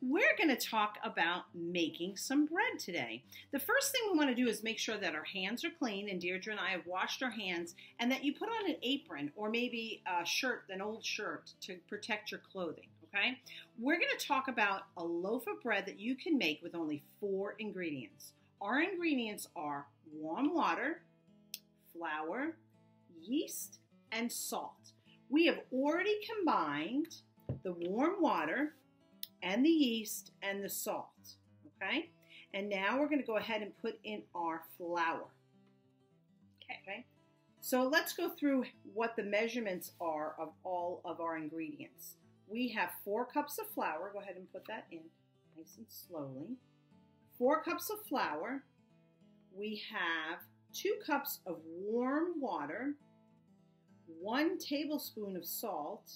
We're going to talk about making some bread today. The first thing we want to do is make sure that our hands are clean, and Deirdre and I have washed our hands, and that you put on an apron or maybe a shirt, an old shirt, to protect your clothing, okay? We're going to talk about a loaf of bread that you can make with only 4 ingredients. Our ingredients are warm water, flour, yeast, and salt. We have already combined the warm water and the yeast and the salt, okay? And now we're going to go ahead and put in our flour. Okay? So let's go through what the measurements are of all of our ingredients. We have 4 cups of flour. Go ahead and put that in nice and slowly. 4 cups of flour. We have 2 cups of warm water, 1 tablespoon of salt,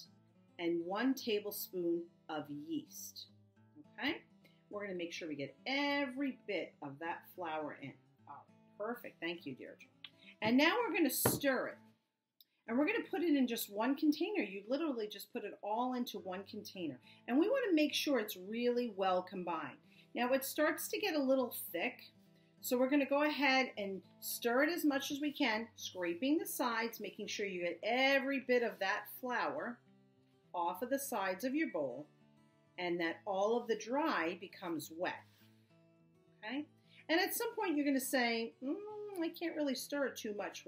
and 1 tablespoon of yeast. Okay? We're going to make sure we get every bit of that flour in. Oh, perfect. Thank you, Deirdre. And now we're going to stir it. And we're going to put it in just one container. You literally just put it all into one container. And we want to make sure it's really well combined. Now it starts to get a little thick, so we're going to go ahead and stir it as much as we can, scraping the sides, making sure you get every bit of that flour off of the sides of your bowl, and that all of the dry becomes wet. Okay? And at some point you're going to say, I can't really stir it too much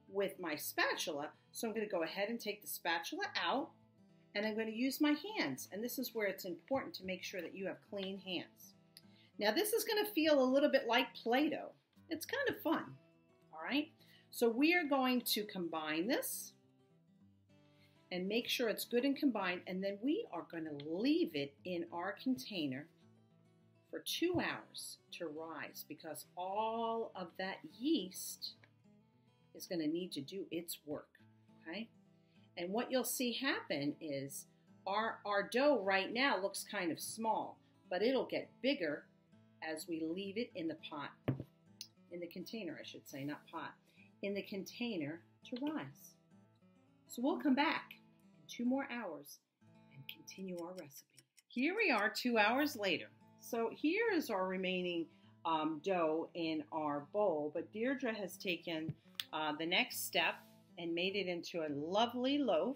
with my spatula, so I'm going to go ahead and take the spatula out, and I'm going to use my hands. And this is where it's important to make sure that you have clean hands. Now this is going to feel a little bit like Play-Doh. It's kind of fun. All right? So we are going to combine this and make sure it's good and combined, and then we are going to leave it in our container for 2 hours to rise, because all of that yeast is going to need to do its work, okay? And what you'll see happen is our dough right now looks kind of small, but it'll get bigger as we leave it in the pot, in the container, I should say, not pot, in the container to rise. So we'll come back in 2 more hours and continue our recipe. Here we are 2 hours later. So here is our remaining dough in our bowl, but Deirdre has taken the next step and made it into a lovely loaf,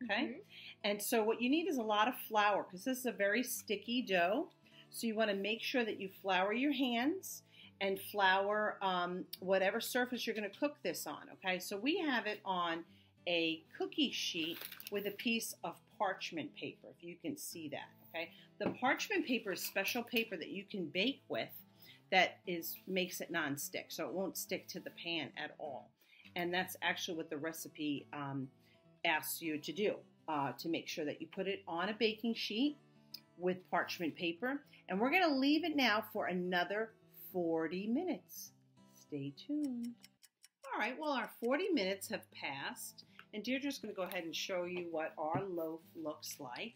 okay? And so what you need is a lot of flour, because this is a very sticky dough. So you want to make sure that you flour your hands and flour whatever surface you're going to cook this on, okay? So we have it on a cookie sheet with a piece of parchment paper, if you can see that, okay? The parchment paper is special paper that you can bake with that makes it non-stick, so it won't stick to the pan at all. And that's actually what the recipe asks you to do, to make sure that you put it on a baking sheet with parchment paper. And we're going to leave it now for another 40 minutes. Stay tuned. All right, well, our 40 minutes have passed, and Deirdre's going to go ahead and show you what our loaf looks like,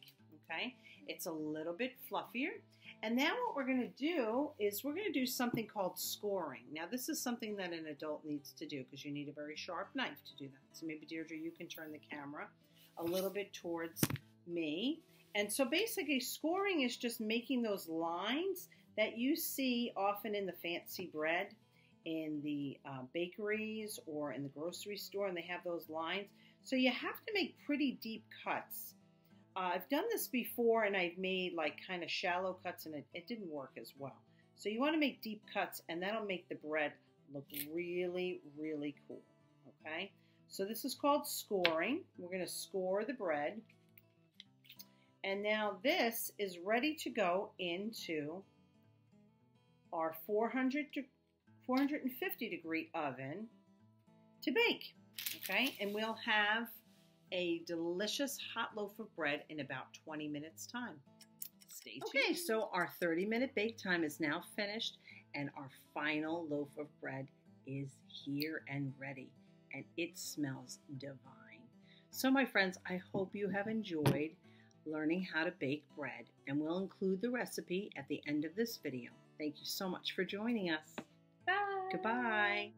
okay? It's a little bit fluffier. And now what we're going to do is we're going to do something called scoring. Now, this is something that an adult needs to do, because you need a very sharp knife to do that. So maybe, Deirdre, you can turn the camera a little bit towards me. And so basically, scoring is just making those lines that you see often in the fancy bread in the bakeries or in the grocery store, and they have those lines. So you have to make pretty deep cuts. I've done this before, and I've made like kind of shallow cuts, and it didn't work as well. So you want to make deep cuts, and that'll make the bread look really, really cool, okay? So this is called scoring. We're going to score the bread. And now this is ready to go into our 450 degree oven to bake, okay? And we'll have a delicious hot loaf of bread in about 20 minutes time. Stay tuned. Okay, so our 30-minute bake time is now finished, and our final loaf of bread is here and ready, and it smells divine. So my friends, I hope you have enjoyed learning how to bake bread, and we'll include the recipe at the end of this video. Thank you so much for joining us. Bye. Goodbye.